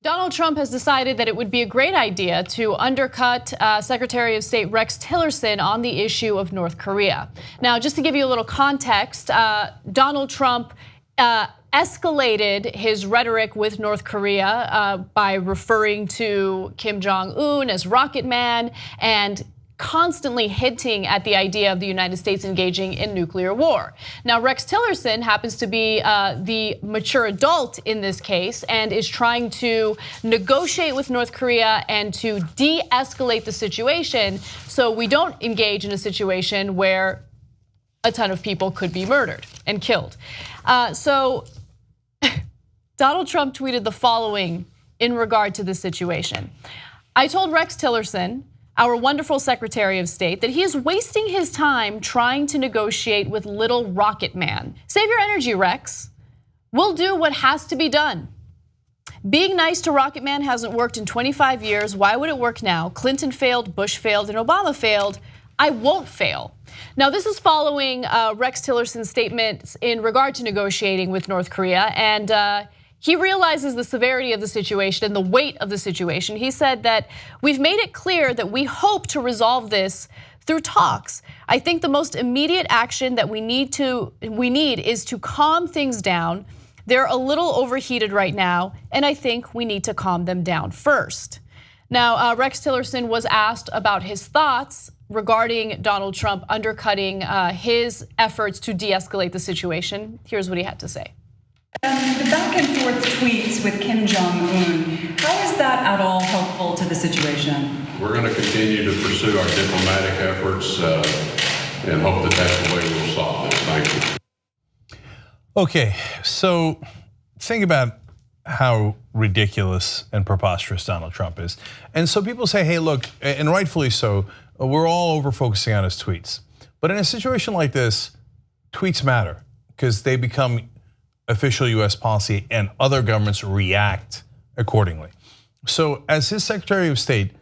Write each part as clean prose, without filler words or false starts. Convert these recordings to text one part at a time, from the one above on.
Donald Trump has decided that it would be a great idea to undercut Secretary of State Rex Tillerson on the issue of North Korea. Now, just to give you a little context, Donald Trump escalated his rhetoric with North Korea by referring to Kim Jong-un as Rocket Man and constantly hinting at the idea of the United States engaging in nuclear war. Now, Rex Tillerson happens to be the mature adult in this case and is trying to negotiate with North Korea and to de-escalate the situation so we don't engage in a situation where a ton of people could be murdered and killed. So Donald Trump tweeted the following in regard to this situation. I told Rex Tillerson, our wonderful Secretary of State, that he is wasting his time trying to negotiate with little Rocket Man. Save your energy, Rex. We'll do what has to be done. Being nice to Rocket Man hasn't worked in 25 years. Why would it work now? Clinton failed, Bush failed, and Obama failed. I won't fail. Now, this is following Rex Tillerson's statements in regard to negotiating with North Korea, and he realizes the severity of the situation and the weight of the situation. He said that we've made it clear that we hope to resolve this through talks. I think the most immediate action that we need is to calm things down. They're a little overheated right now, and I think we need to calm them down first. Now, Rex Tillerson was asked about his thoughts regarding Donald Trump undercutting his efforts to de-escalate the situation. Here's what he had to say. The back and forth tweets with Kim Jong-un, how is that at all helpful to the situation? We're going to continue to pursue our diplomatic efforts and hope that that's the way we'll solve this. Thank you. Okay, so think about how ridiculous and preposterous Donald Trump is. And so people say, hey, look, and rightfully so, we're all over focusing on his tweets. But in a situation like this, tweets matter because they become official US policy and other governments react accordingly. So as his Secretary of State,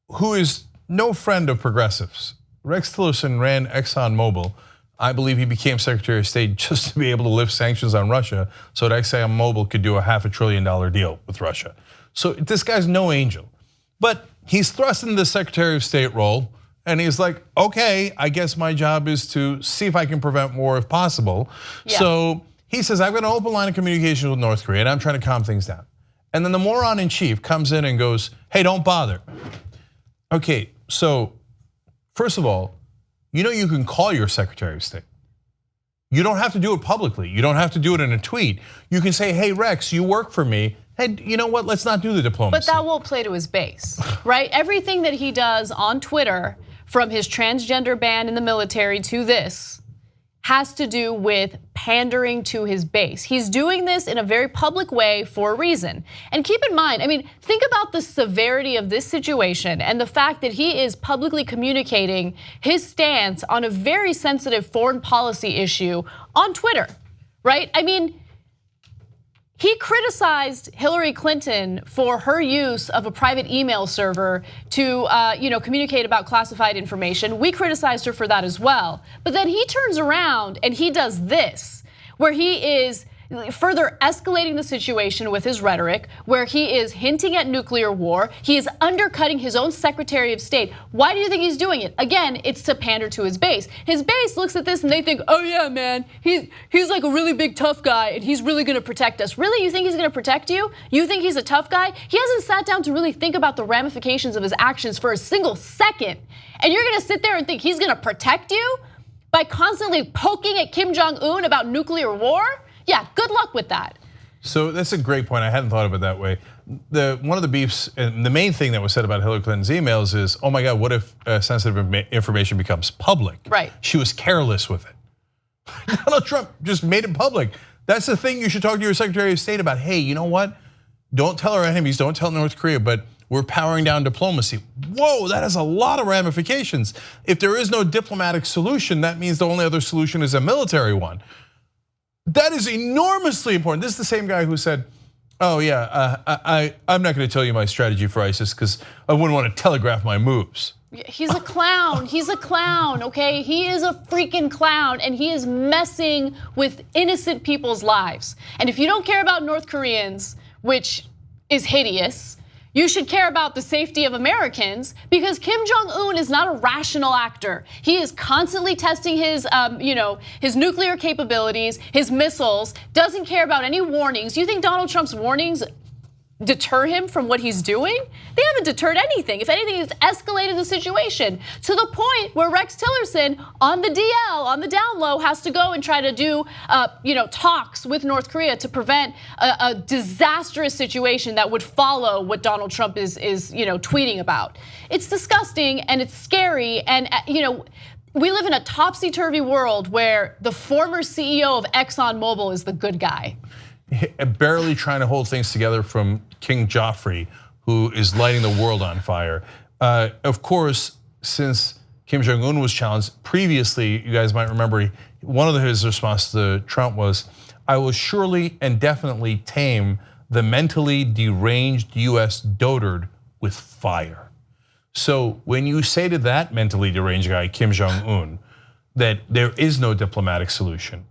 who is no friend of progressives, Rex Tillerson ran ExxonMobil. I believe he became Secretary of State just to be able to lift sanctions on Russia so that ExxonMobil could do a $500 billion deal with Russia. So this guy's no angel. But he's thrust into the Secretary of State role. And he's like, okay, I guess my job is to see if I can prevent war if possible. Yeah. So he says, I've got an open line of communication with North Korea and I'm trying to calm things down. And then the moron in chief comes in and goes, hey, don't bother. Okay, so first of all, you can call your Secretary of State. You don't have to do it publicly. You don't have to do it in a tweet. You can say, hey, Rex, you work for me. Hey, you know what, let's not do the diplomacy. But that won't play to his base, right? Everything that he does on Twitter, from his transgender ban in the military to this, has to do with pandering to his base. He's doing this in a very public way for a reason. And keep in mind, think about the severity of this situation and the fact that he is publicly communicating his stance on a very sensitive foreign policy issue on Twitter, right? He criticized Hillary Clinton for her use of a private email server to communicate about classified information. We criticized her for that as well. But then he turns around and he does this, where he is further escalating the situation with his rhetoric, where he is hinting at nuclear war. He is undercutting his own Secretary of State. Why do you think he's doing it? Again, it's to pander to his base. His base looks at this and they think, oh yeah, man, he's like a really big tough guy and he's really gonna protect us. Really, you think he's gonna protect you? You think he's a tough guy? He hasn't sat down to really think about the ramifications of his actions for a single second. And you're gonna sit there and think he's gonna protect you by constantly poking at Kim Jong-un about nuclear war? Yeah, good luck with that. So that's a great point. I hadn't thought of it that way. One of the beefs, and the main thing that was said about Hillary Clinton's emails is, oh my God, what if sensitive information becomes public? Right. She was careless with it. Donald Trump just made it public. That's the thing you should talk to your Secretary of State about. Hey, you know what? Don't tell our enemies, don't tell North Korea, but we're powering down diplomacy. Whoa, that has a lot of ramifications. If there is no diplomatic solution, that means the only other solution is a military one. That is enormously important. This is the same guy who said, oh yeah, I'm not gonna tell you my strategy for ISIS because I wouldn't want to telegraph my moves. He's a clown, he's a clown, okay? He is a freaking clown and he is messing with innocent people's lives. And if you don't care about North Koreans, which is hideous. You should care about the safety of Americans because Kim Jong-un is not a rational actor. He is constantly testing his, his nuclear capabilities, his missiles, doesn't care about any warnings. You think Donald Trump's warnings deter him from what he's doing? They haven't deterred anything. If anything, it's escalated the situation to the point where Rex Tillerson on the DL, on the down low, has to go and try to do talks with North Korea to prevent a disastrous situation that would follow what Donald Trump is tweeting about. It's disgusting and it's scary, and we live in a topsy-turvy world where the former CEO of ExxonMobil is the good guy. Barely trying to hold things together from King Joffrey, who is lighting the world on fire. Of course, since Kim Jong-un was challenged previously, you guys might remember, one of his responses to Trump was, "I will surely and definitely tame the mentally deranged US dotard with fire." So when you say to that mentally deranged guy, Kim Jong-un, that there is no diplomatic solution,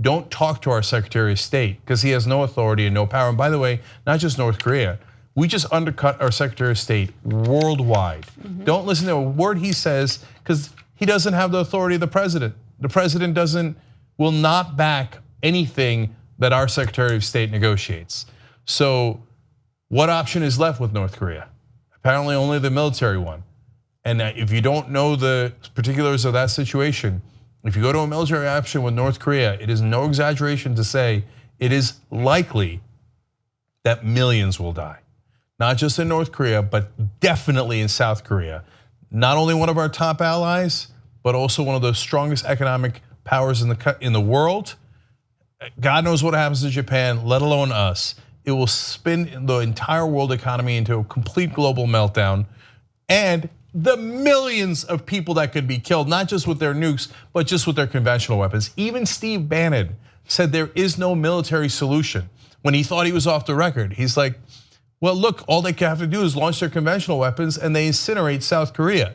don't talk to our Secretary of State because he has no authority and no power. And by the way, not just North Korea, we just undercut our Secretary of State worldwide. Don't listen to a word he says because he doesn't have the authority of the president. The president will not back anything that our Secretary of State negotiates. So what option is left with North Korea? Apparently only the military one. And if you don't know the particulars of that situation, if you go to a military option with North Korea, it is no exaggeration to say it is likely that millions will die. Not just in North Korea, but definitely in South Korea. Not only one of our top allies, but also one of the strongest economic powers in the world. God knows what happens to Japan, let alone us. It will spin the entire world economy into a complete global meltdown, and the millions of people that could be killed, not just with their nukes, but just with their conventional weapons. Even Steve Bannon said there is no military solution. When he thought he was off the record, he's like, well, look, all they have to do is launch their conventional weapons and they incinerate South Korea.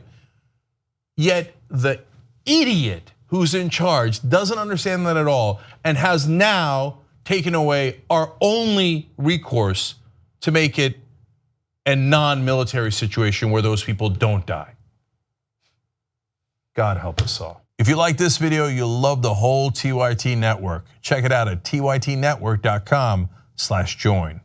Yet the idiot who's in charge doesn't understand that at all and has now taken away our only recourse to make it a non-military situation where those people don't die. God help us all. If you like this video, you'll love the whole TYT network. Check it out at tytnetwork.com/join.